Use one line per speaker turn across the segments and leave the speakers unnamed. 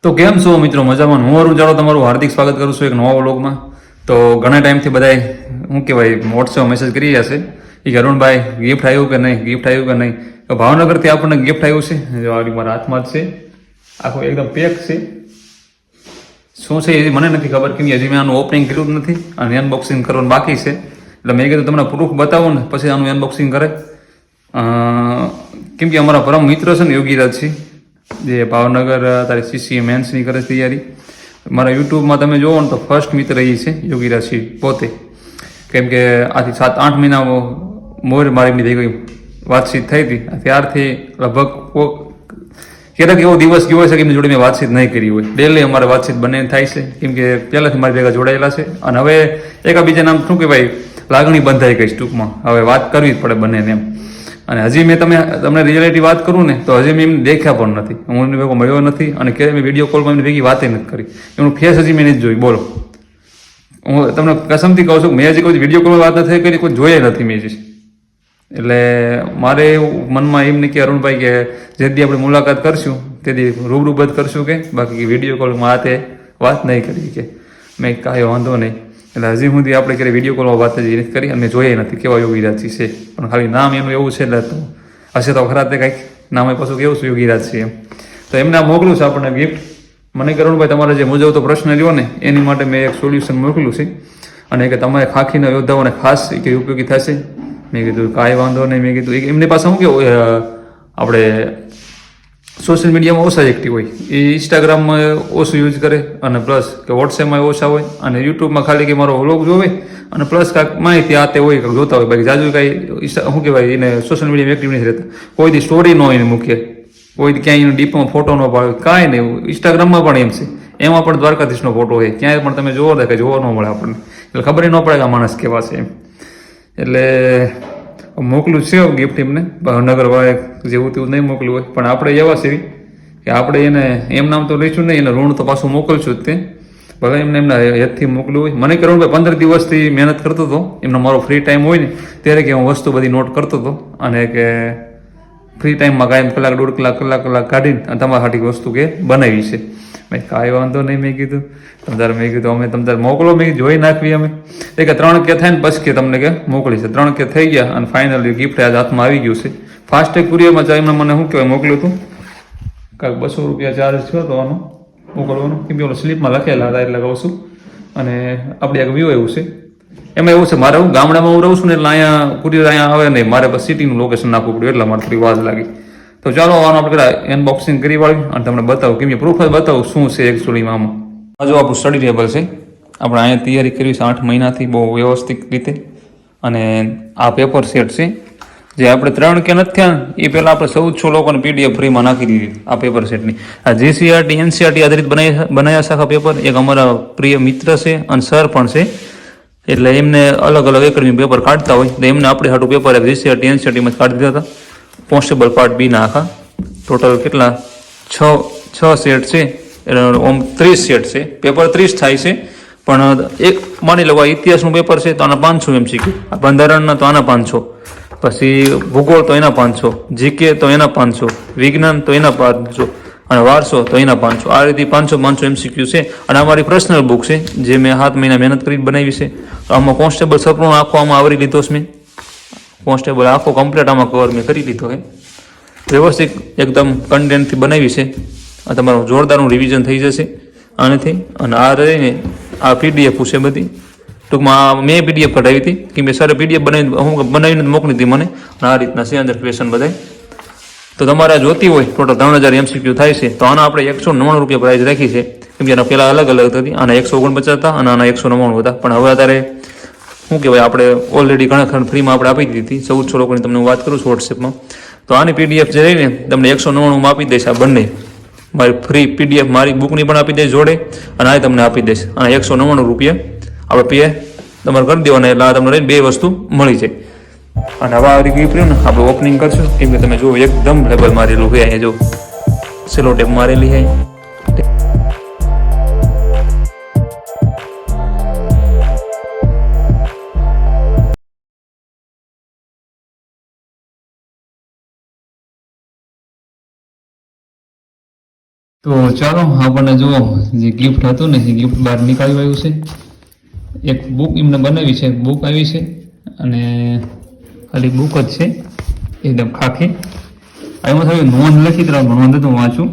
તો કેમ છો મિત્રો? મજામાં? હું અરુણ જાડો તમારું હાર્દિક સ્વાગત કરું છું એક નવા વ્લોગમાં. તો ઘણા ટાઈમથી બધાએ શું કહેવાય વોટ્સએપ મેસેજ કરી રહ્યા છે કે અરુણભાઈ ગિફ્ટ આવ્યું કે નહીં, ગિફ્ટ આવ્યું કે નહીં. તો ભાવનગરથી આપણને ગિફ્ટ આવ્યું છે, જો આ મારા હાથમાં જ છે, આખું એકદમ પેક છે. શું છે એ મને નથી ખબર, કેમ કે હજી મેં આનું ઓપનિંગ કર્યું જ નથી અને અનબોક્સિંગ કરવાનું બાકી છે. એટલે મેં કીધું તમને પ્રૂફ બતાવો ને પછી આનું અનબોક્સિંગ કરે. કેમ કે અમારા પરમ મિત્ર છે ને યોગીરાજસિંહ, જે ભાવનગર તારી સીસી મેન્સની કરે તૈયારી. મારા યુટ્યુબમાં તમે જોવો ને તો ફર્સ્ટ મિત્ર એ છે યોગીરાજસિંહ પોતે. કેમ કે આથી 7-8 મહિના મોર મારી થઈ ગઈ વાતચીત થઈ હતી, ત્યારથી લગભગ ક્યારેક એવો દિવસ ગયો છે કે એમની જોડે મેં વાતચીત નહીં કરી હોય. ડેલી અમારે વાતચીત બંને થાય છે, કેમ કે પહેલાંથી મારી ભેગા જોડાયેલા છે અને હવે એકાબીજા નામ શું કહેવાય લાગણી બંધાઈ ગઈ ટૂંકમાં. હવે વાત કરવી જ પડે બંનેને એમ. અને હજી મેં તમને રિયાલિટી વાત કરું ને તો હજી મેં એમને દેખ્યા પણ નથી, હું એમને ભેગો મળ્યો નથી અને ક્યારેય મેં વિડીયો કોલમાં એમની ભેગી વાતે નથી કરી. એમનું ફેસ હજી મેં નથી જોઈ. બોલો, હું તમને કસમથી કહું છું મેં હજી કોઈ વિડીયો કોલમાં વાત નથી કરી, કોઈ જોઈએ નથી મેં હજી. એટલે મારે મનમાં એમ નહીં કે અરુણભાઈ કે જેથી આપણે મુલાકાત કરશું તેથી રૂબરૂ બંધ કરશું કે બાકી વિડીયો કોલમાં હાથે વાત નહીં કરી કે મેં કાંઈ વાંધો નહીં. એટલે હજી સુધી આપણે ક્યારેય વિડીયો કોલમાં વાત જ નથી કરી અને જોઈએ નથી કેવા યોગીરાજસિંહ છે, પણ ખાલી નામ એનું એવું છે એટલે તો હશે તો ખરા તે કાંઈક નામ પાછું કેવું છે યોગીરાજસિંહ એમ. તો એમને આ મોકલું છે આપણને ગિફ્ટ. મને કરુણભાઈ તમારે જે મૂંઝવતો પ્રશ્ન રહ્યો ને એની માટે મેં એક સોલ્યુશન મોકલું છે અને કે તમારે ખાખીના યોદ્ધાઓને ખાસ કે ઉપયોગી થશે. મેં કીધું કાંઈ વાંધો નહીં. મેં કીધું એમની પાસે શું કેવું આપણે સોશિયલ મીડિયામાં ઓછા એક્ટિવ હોય, એ ઇન્સ્ટાગ્રામમાં ઓછું યુઝ કરે અને પ્લસ કે વોટ્સએપમાં ઓછા હોય અને યુટ્યુબમાં ખાલી કે મારો વ્લોગ જોવે અને પ્લસ કાંઈક માહિતી આ તે હોય કાંઈક જોતા હોય. બાકી જાજુ કાંઈ શું કહેવાય એને સોશિયલ મીડિયામાં એક્ટિવ નથી રહેતા. કોઈ દી સ્ટોરી ન હોય એને મૂકીએ, કોઈ ક્યાંય એનો ડીપમાં ફોટો ન પાડે, કાંઈ નહીં. ઇન્સ્ટાગ્રામમાં પણ એમ છે, એમાં પણ દ્વારકાધીશનો ફોટો હોય, ક્યાંય પણ તમે જોવો તો કે જોવા ન મળે આપણને. એટલે ખબર ન પડે કે આ માણસ કેવા છે એમ. એટલે મોકલું છે ગિફ્ટ એમને. ભાવનગર વાળે જેવું તેવું નહીં મોકલ્યું હોય, પણ આપણે એવા છે કે આપણે એને એમ નામ તો લઈશું નહીં, એને ઋણ તો પાછું મોકલશું જ તે. ભલે એમને એમના હેતથી મોકલ્યું હોય. મને કહેવાનું ભાઈ 15 દિવસથી મહેનત કરતો હતો, એમનો મારો ફ્રી ટાઈમ હોય ને ત્યારે કે હું વસ્તુ બધી નોટ કરતો હતો અને કે ફ્રી ટાઈમમાં કાંઈ કલાક 1.5 કલાક કાઢીને અને તમારા હાટી વસ્તુ કે બનાવી છે. મેં કાંઈ વાંધો નહીં. મેં કીધું તમારે, મેં કીધું અમે તમારે મોકલો, મેં જોઈ નાખવી અમે. એ કે 3 કે થાય ને પછી કે તમને કે મોકલી છે. 3 કે થઈ ગયા અને ફાઇનલી ગિફ્ટ આજ હાથમાં આવી ગયું છે. ફાસ્ટેગ કુરિયરમાં એમને મને શું કહેવાય મોકલ્યું હતું, કાંઈક 200 રૂપિયા ચાર્જ થયો હતો આનો મોકલવાનો, કેમ કે ઓલો સ્લીપમાં લખેલા હતા એટલે કહું છું. અને આપણે એક વ્યૂ એવું છે, એમાં એવું છે મારે હું ગામડામાં હું રહું છું ને એટલે અહીંયા કુરિયર અહીંયા આવે નહીં, મારે બસ સિટીનું લોકેશન નાખવું પડ્યું એટલા મારે થોડી વાજ લાગી. તો ચાલો આનું આપણે પેલા અનબોક્સિંગ કરી વાળ્યું અને તમને બતાવું, કેમ કે પ્રૂફ જ બતાવું શું છે એકચ્યુઅલીમાં આમાં. આ જો આપણું સ્ટડી ટેબલ છે, આપણે અહીંયા તૈયારી કરી છે 8 મહિનાથી બહુ વ્યવસ્થિત રીતે. અને આ પેપર સેટ છે જે આપણે 3 કે નથી થયા એ પહેલાં આપણે 1400 લોકોને PDF ફ્રીમાં નાખી દીધી આ પેપર સેટની. આ JCRT NCRT આધારિત બનાવ્યા શાખા પેપર એક અમારા પ્રિય મિત્ર છે અને સર પણ છે, એટલે એમને અલગ અલગ એકેડમી પેપર કાઢતા હોય તો એમને આપણે હાટું પેપર JCRT NCRTમાં કાઢી દીધા હતા. કોન્સ્ટેબલ પાર્ટ B ના આખા ટોટલ કેટલા 6 સેટ છે, ઓમ 30 સેટ છે. પેપર 30 થાય છે, પણ એક માની લો ઇતિહાસનું પેપર છે તો આના 500 MCQ, આ બંધારણના તો આના 500, પછી ભૂગોળ તો એના 500, GK તો એના 500, વિજ્ઞાન તો એના 500 અને વારસો તો એના 500. આ રીતે 500 MCQ છે. અને અમારી પર્સનલ બુક છે જે મેં 7 મહિના મહેનત કરી બનાવી છે. આમાં કોન્સ્ટેબલ સપનું આખો આમાં આવરી લીધો છે મેં. કોન્સ્ટેબલ આખો કમ્પ્લીટ આમાં કવર મેં કરી લીધો છે. વ્યવસ્થિત એકદમ કન્ટેન્ટથી બનાવી છે. આ તમારું જોરદારનું રિવિઝન થઈ જશે આનાથી. અને આ રહીને આ PDF છે બધી, ટૂંકમાં મેં PDF કઢાવી હતી કે મેં સરે PDF બનાવીને મોકલી હતી મને. અને આ રીતના છે અંદર ક્વેશ્ચન બધા. તો તમારે જોતી હોય ટોટલ 3000 MCQ થાય છે. તો આના આપણે 199 રૂપિયા પ્રાઇસ રાખી છે, કેમ કે આના પહેલાં અલગ અલગ હતી. આના 149 હતા અને આના 199 હતા. પણ હવે અત્યારે શું કહેવાય આપણે ઓલરેડી ઘણા ખંડ ફ્રીમાં આપણે આપી દીધી હતી 1400 લોકોની. તમને હું વાત કરું છું વોટ્સએપમાં. તો આની PDF જે રહીને તમને 199 આપી દઈશ. આ બંને મારી ફ્રી PDF મારી બુકની પણ આપી દઈશ જોડે અને આ તમને આપી દઈશ. અને 199 રૂપિયા આપણે પીએ તમારે કરી દેવાના, એટલે આ તમને રહીને 2 વસ્તુ મળી જાય. અને હવે આ ગિફ્ટ રહ્યું ને આપણે ઓપનિંગ કરશું, કેમ કે તમે જુઓ એકદમ લેબલ મારેલું છે, અહીંયા જો સેલો ટેપ મારેલી છે. તો ચાલો આપણને જો જે ગિફ્ટ હતું ને એ ગિફ્ટ બહાર નીકાળી આવ્યું છે. એક બુક એમને બનાવી છે, બુક આવી છે અને ખાલી બુક જ છે એકદમ ખાખી. એમાં થયું નોંધ લખી તો નોંધ તો વાંચું.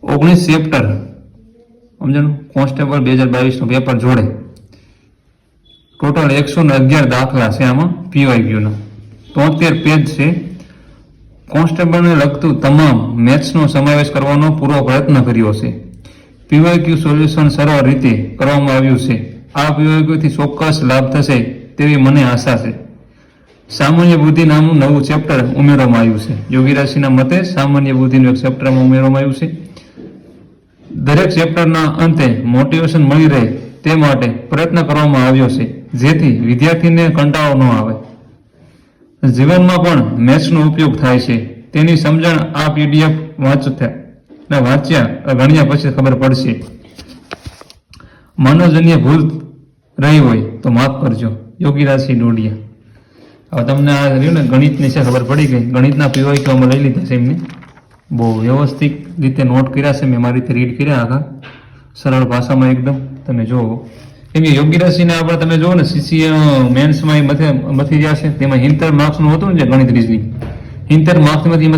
19 ચેપ્ટર સમજાણું, કોન્સ્ટેબલ 2022 નું પેપર જોડે. ટોટલ 111 દાખલા છે આમાં PYQ ના. 73 પેજ છે. કોન્સ્ટેબલને લગતું તમામ મેથ્સનો સમાવેશ કરવાનો પૂરો પ્રયત્ન કર્યો છે. PYQ સોલ્યુશન સરળ રીતે કરવામાં આવ્યું છે. આ PYQ થી ચોક્કસ લાભ થશે તેવી મને આશા છે. સામાન્ય બુદ્ધિ નામનું નવું ચેપ્ટર ઉમેરવામાં આવ્યું છે. યોગી રાશિના મતે સામાન્ય બુદ્ધિનું એક ચેપ્ટરમાં ઉમેરવામાં આવ્યું છે. દરેક ચેપ્ટરના અંતે મોટિવેશન મળી રહે તે માટે પ્રયત્ન કરવામાં આવ્યો છે, જેથી વિદ્યાર્થીને કંટાળો ન આવે. જીવનમાં પણ મેથ્સનો ઉપયોગ થાય છે તેની સમજણ આ PDF ગણ્યા પછી ખબર પડશે. મનોજન્ય ભૂલ રહી હોય તો માફ કરજો. યોગી રાશિ ડોડિયા. હવે તમને આ રહ્યું ને ગણિતની છે ખબર પડી ગઈ. ગણિતના PYQ અમે લઈ લીધા છે એમને, બહુ વ્યવસ્થિત રીતે નોટ કર્યા છે. મેં મારી રીતે રીડ કર્યા આખા સરળ ભાષામાં એકદમ. તમે જુઓ કેમ કે યોગી રાશિને આપણે તમે જુઓ ને CCA મેન્સમાં એ મથી રહ્યા છે. તેમાં 70 માર્ક્સનું હતું ને જે ગણિત રીઝનિંગ, 70 માર્ક્સમાંથી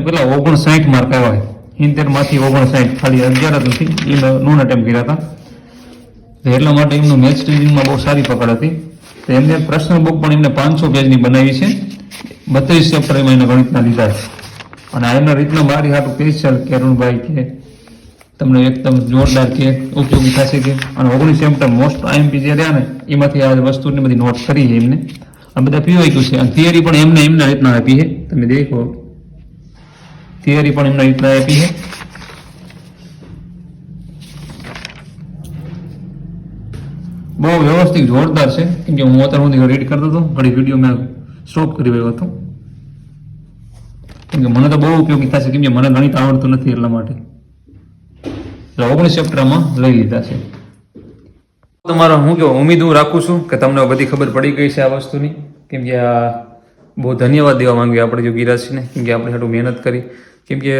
પેલા 59 માર્ક આવ્યા. 70 માંથી 59 ખાલી 11 જ નથી એ નોન અટેમ્પ કર્યા હતા. એટલા માટે એમનું મેથ્સ રીઝનિંગમાં બહુ સારી પકડ હતી. તો એમને પ્રશ્ન બુક પણ એમને 500 પેજની બનાવી છે. 32 ચેપ્ટર એમાં એના ગણિતના લીધા છે. અને એમના રીતના મારી હાટું સ્પેશિયલ કે અરુણભાઈ કે તમને એકદમ જોરદાર કે ઉપયોગી થશે કે. અને 19 ચેપ્ટર મોસ્ટ IMP જે રહ્યા ને એમાંથી આ વસ્તુની બધી નોટ કરી છે એમને. આ બધા PYQ છે. અને થિયરી પણ એમના રીતના આપી છે. તમે દેખો થિયરી પણ એમના રીતના આપી છે. બહુ વ્યવસ્થિત જોરદાર છે. કેમ કે હું અત્યાર સુધી રીડ કરતો હતો, ઘણી વિડીયો મેં સ્ટોપ કરી રહ્યો હતો. કેમ કે મને તો બહુ ઉપયોગી થશે, કેમ કે મને ગણિત આવડતું નથી એટલા માટે. 19 ચેપ્ટરમાં લઈ લીધા છે. તમારો હું જો ઉમ્મીદ હું રાખું છું કે તમને બધી ખબર પડી ગઈ છે આ વસ્તુની. કેમ કે આ બહુ ધન્યવાદ દેવા માંગ્યું આપણે યોગી રાશિને. કેમ કે આપણે હાટું મહેનત કરી. કેમ કે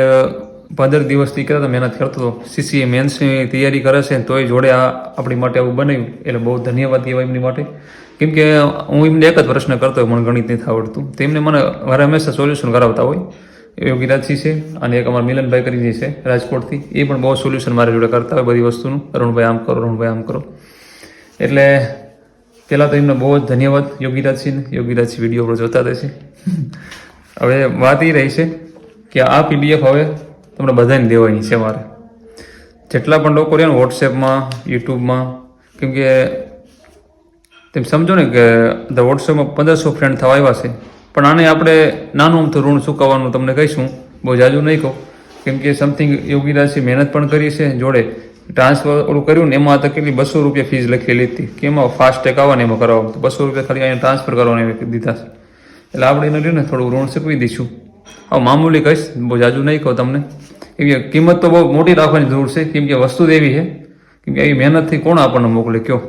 15 દિવસથી કરતા મહેનત કરતો હતો. CCA મેન્સની તૈયારી કરે છે તોય જોડે આ આપણી માટે આવું બનાવ્યું એટલે બહુ ધન્યવાદ દેવા એમની માટે. કેમ કે હું એમને એક જ પ્રશ્ન કરતો હોય, મને ગણિત નથી આવડતું. તેમને મને મારે હંમેશા સોલ્યુશન કરાવતા હોય. યોગી રાશિ છે અને એક અમારા મિલનભાઈ કરીને છે રાજકોટથી, એ પણ બહુ સોલ્યુશન મારી જોડે કરતા હોય બધી વસ્તુનું. અરુણભાઈ આમ કરો, અરુણભાઈ આમ કરો. એટલે પહેલાં તો એમને બહુ જ ધન્યવાદ યોગી રાશિને. યોગી રાશિ વિડીયો પર જોતા રહેશે. હવે વાત એ રહી છે કે આ PDF હવે તમને બધાને દેવાની છે મારે. જેટલા પણ લોકો રહે ને વોટ્સએપમાં, યુટ્યુબમાં, કેમ કે તેમ સમજો ને કે વોટ્સએપમાં 1500 ફ્રેન્ડ થવા આવ્યા છે. પણ આને આપણે નાનું અમથું ઋણ ચૂકવવાનું તમને કહીશું, બહુ જાજુ નહીં કહું. કેમ કે સમથિંગ યોગી રાશિ મહેનત પણ કરી છે, જોડે ટ્રાન્સફર ઓલું કર્યું ને એમાં તો કેટલી 200 રૂપિયા ફીસ લખેલી હતી કે એમાં ફાસ્ટેગ આવવાને એમાં કરવાનું 200 રૂપિયા ખાલી અહીંયા ટ્રાન્સફર કરવાને દીધા છે. એટલે આપણે એને રહ્યું ને થોડું ઋણ ચૂકવી દઈશું. હવે મામૂલી કહીશ, બહુ જાજુ નહીં કહું તમને. કેમ કે કિંમત તો બહુ મોટી રાખવાની જરૂર છે. કેમ કે વસ્તુ જ એવી છે. કેમ કે એ મહેનતથી કોણ આપણને મોકલે કયો?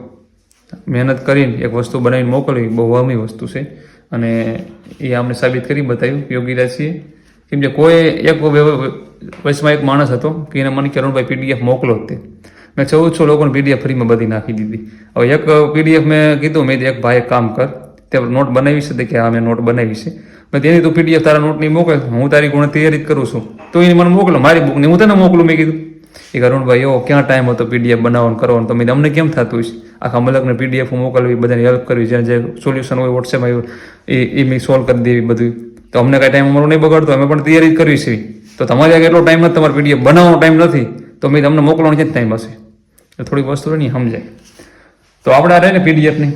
મહેનત કરીને એક વસ્તુ બનાવીને મોકલવી બહુ વામી વસ્તુ છે. અને એ અમને સાબિત કરી બતાવ્યું યોગી રાશિએ. કેમ કે કોઈ એક વયસમાં એક માણસ હતો કે એને મને અરુણભાઈ PDF મોકલો જ તે. મેં 1400 લોકોને PDF ફ્રીમાં બધી નાખી દીધી. હવે એક PDF મેં કીધું, મેં એક ભાઈ કામ કર, તે નોટ બનાવી છે કે હા મેં નોટ બનાવી છે. મેં તેની તું PDF તારા નોટની મોકલ, હું તારી ગુણ તૈયારી જ કરું છું, તો એને મને મોકલો મારી બુકને હું તને મોકલું. મેં કીધું એ અરુણભાઈ એવો ક્યાં ટાઈમ હતો PDF બનાવવાનો કરવાનો? તો મેં અમને કેમ થતું હશે આખા મલકને PDF મોકલવી, બધાને હેલ્પ કરવી, જ્યાં જે સોલ્યુશન હોય વોટ્સએપ આવ્યું એ મેં સોલ્વ કરી દેવી બધું. તો અમને કાંઈ ટાઈમ અમારો નહીં બગાડતો, અમે પણ તૈયારી જ કરવી છે. તો તમારે આગળ એટલો ટાઈમ નથી, તમારે PDF બનાવવાનો ટાઈમ નથી, તો મેં તમને મોકલવાનો છે જ ટાઈમ હશે. થોડીક વસ્તુ નહીં સમજાય. તો આપણે આ રહે ને PDFની,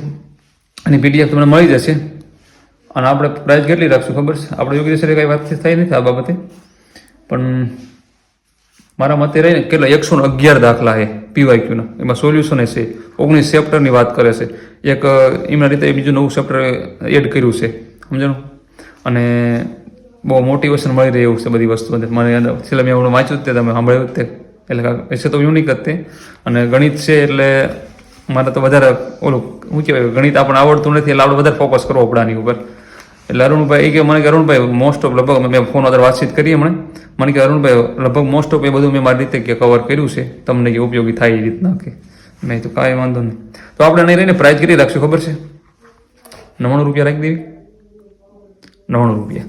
અને PDF તમને મળી જશે. અને આપણે પ્રાઇસ કેટલી રાખશું ખબર છે? આપણે યોગી રાશિ કાંઈ વાતચીત થઈ નથી આ બાબતે, પણ મારા મતે રહીને કેટલા 111 દાખલા છે PYQના. એમાં સોલ્યુશન છે 19 ચેપ્ટરની વાત કરે છે. એક એમના રીતે બીજું નવું ચેપ્ટર એડ કર્યું છે, સમજાણું. અને બહુ મોટિવેશન મળી રહે એવું છે બધી વસ્તુ. મને છેલ્લે મેં એવડું વાંચ્યું જ તે, તમે સાંભળ્યું જ તે. એટલે હશે તો યુનિક જ તે. અને ગણિત છે એટલે મારે તો વધારે ઓલું શું કહેવાય, ગણિત આપણને આવડતું નથી એટલે આપણે વધારે ફોકસ કરવો પડે આની ઉપર. એટલે અરુણભાઈ કે મને કે અરુણભાઈ મોસ્ટ ઓફ લગભગ મેં ફોન અંદર વાતચીત કરી હમણાં મને કે અરુણભાઈ લગભગ મોસ્ટ ઓફ એ બધું મેં મારી રીતે કે કવર કર્યું છે તમને કે ઉપયોગી થાય એ રીતના કે મેં તો કાંઈ વાંધો નહીં. તો આપણે નહીં રહીને પ્રાઇસ કેટલી રાખશું ખબર છે? 99 રૂપિયા રાખી દેવી. 99 રૂપિયા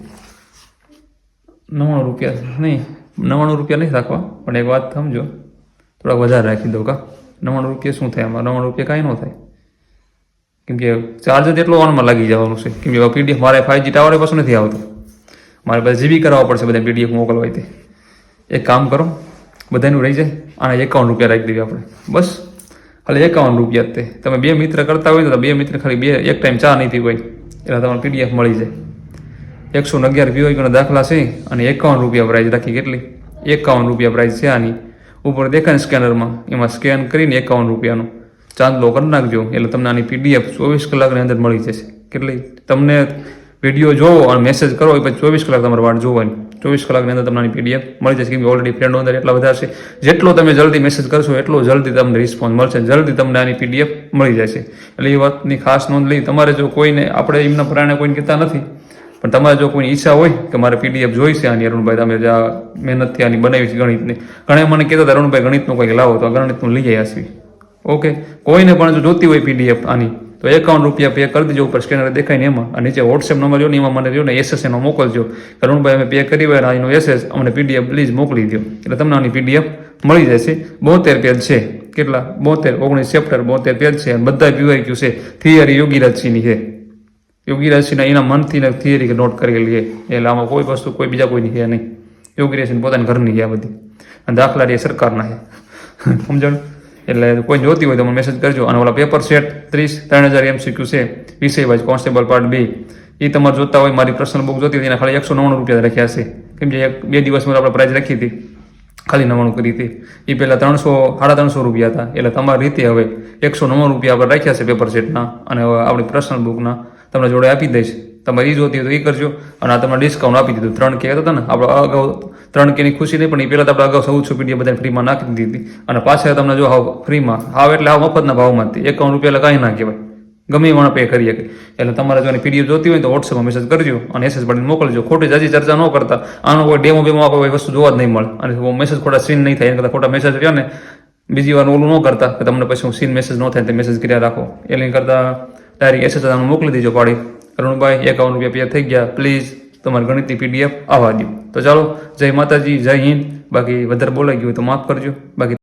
99 રૂપિયા નહીં, 99 રૂપિયા નહીં રાખવા, પણ એક વાત સમજો, થોડા વધારે રાખી દો કા. 99 રૂપિયા શું થાય આમાં? 99 રૂપિયા કાંઈ ન થાય, કેમ કે ચાર્જ જ એટલો ઓનમાં લાગી જવાનું છે. કેમ કે પીડીએફ મારે 5G ટાવરે પાછું નથી આવતું, મારે પાસે જીબી કરાવવા પડશે બધા પીડીએફ મોકલવા હોય તે. એક કામ કરો, બધાનું રહી જાય, આના 51 રૂપિયા રાખી દેવી આપણે, બસ ખાલી 51 રૂપિયા. તે તમે 2 મિત્ર કરતા હોય તો 2 મિત્ર ખાલી એક ટાઈમ ચા નહીં પી હોય એટલે તમારે પીડીએફ મળી જાય. 111 પીઓના દાખલા છે અને 51 રૂપિયા પ્રાઇસ રાખી. કેટલી? 51 રૂપિયા પ્રાઇસ છે આની. ઉપર દેખાય સ્કેનરમાં, એમાં સ્કેન કરીને 51 રૂપિયાનું ચાંદલો કરી નાખજો એટલે તમને આની પીડીએફ 24 કલાકની અંદર મળી જશે. કેટલી? તમને વિડીયો જોવો અને મેસેજ કરો એ પછી 24 કલાક તમારે વાટ જોવાની. 24 કલાકની અંદર તમને આની પીડીએફ મળી જશે, કેમ કે ઓલરેડી ફ્રેન્ડો અંદર એટલા બધા છે. જેટલો તમે જલ્દી મેસેજ કરશો એટલો જલ્દી તમને રિસ્પોન્સ મળશે, જલ્દી તમને આની પીડીએફ મળી જશે. એટલે એ વાતની ખાસ નોંધ લઈ. તમારે જો કોઈને, આપણે એમના પ્રાણે કોઈને કહેતા નથી, પણ તમારે જો કોઈની ઈચ્છા હોય કે મારે પીડીએફ જોઈ છે આની, અરુણભાઈ તમે જે મહેનતથી આની બનાવી છે ગણિતની, ઘણા મને કહેતા હતા અરુણભાઈ ગણિતનું કંઈક લાવો, તો ગણિતનું લઈ આવ્યા. ઓકે, કોઈને પણ જો જોતી હોય પીડીએફ આની તો 51 રૂપિયા પે કરી દેજો. ઉપર સ્કેનર દેખાય ને એમાં, અને નીચે વોટ્સએપ નંબર જો ને એમાં મને જો ને એસએસ એનો મોકલજો. અરુણભાઈ અમે પે કરી હોય એનો એસએસ અમને પીડીએફ પ્લીઝ મોકલી દો, એટલે તમને આની પીડીએફ મળી જશે. 72 પેજ છે. કેટલા? 72, 19 ચેપ્ટર, 72 પેજ છે. બધા પીવાય છે. થિયરી યોગીરાજસિંહની છે. યોગીરાજસિંહના એના મનથી ને થિયરી નોટ કરેલી છે. એટલે આમાં કોઈ વસ્તુ કોઈ બીજા કોઈની છે નહીં. યોગીરાજસિંહ પોતાની ઘરની છે આ બધી, અને દાખલા એ સરકારના છે. સમજણ? એટલે કોઈ જોતી હોય તો મને મેસેજ કરજો. અને ઓલા પેપર સેટ 30,000 MCQ છે વિષય વાઇઝ, કોન્સ્ટેબલ પાર્ટ 2, એ તમારે જોતા હોય, મારી પર્સનલ બુક જોતી હોય એના ખાલી 199 રૂપિયા રાખ્યા છે. કેમ કે 2 દિવસમાં આપણે પ્રાઇસ રાખી હતી, ખાલી 99 કરી હતી. એ પહેલાં 300-350 રૂપિયા હતા. એટલે તમારી રીતે હવે 109 રૂપિયા આપણે રાખ્યા છે પેપર સેટના, અને હવે આપણી પર્સનલ બુકના તમને જોડે આપી દઈશ. તમારે એ જોતી હોય તો એ કરજો. અને આ તમને ડિસ્કાઉન્ટ આપી દીધું. 3K હતા ને આપણે અગાઉ, 3K ની ખુશી નહીં, પણ એ પહેલાં તો આપણે અગાઉ 1400 પીડીએફ બધાને ફ્રીમાં નાખી દીધી. અને પાછા તમને જો હાવ ફ્રીમાં, હાવ એટલે હાવ મફતના ભાવમાં હતી. 51 રૂપિયા એટલે કાંઈ ના કહેવાય, ગમે એમાં પે કરી શકે. એટલે તમારે જો પીડીએફ જોતી હોય તો વોટ્સએપમાં મેસેજ કરજો અને એસએસ પાડીને મોકલજો. ખોટી જાજી ચર્ચા ન કરતા. આનો કોઈ ડેમો બેમો કોઈ વસ્તુ જોવા જ નહીં મળે, અને મેસેજ ખોટા સીન નહીં થાય. એના કરતાં ખોટા મેસેજ રહ્યો ને બીજી વાર ઓલું ન કરતા કે તમને પછી સીન મેસેજ ન થાય તે મેસેજ કર્યા રાખો. એટલે કરતાં ડાયરેક્ટ એસએસ તમને મોકલી દેજો પાડી. અરુણભાઈ 51 રૂપિયા પે થઈ ગયા, પ્લીઝ તમારી ગણિતની પીડીએફ આવવા દો. તો ચાલો, જય માતાજી, જય હિન્દ. બાકી વધારે બોલાઈ ગયું તો માફ કરજો. બાકી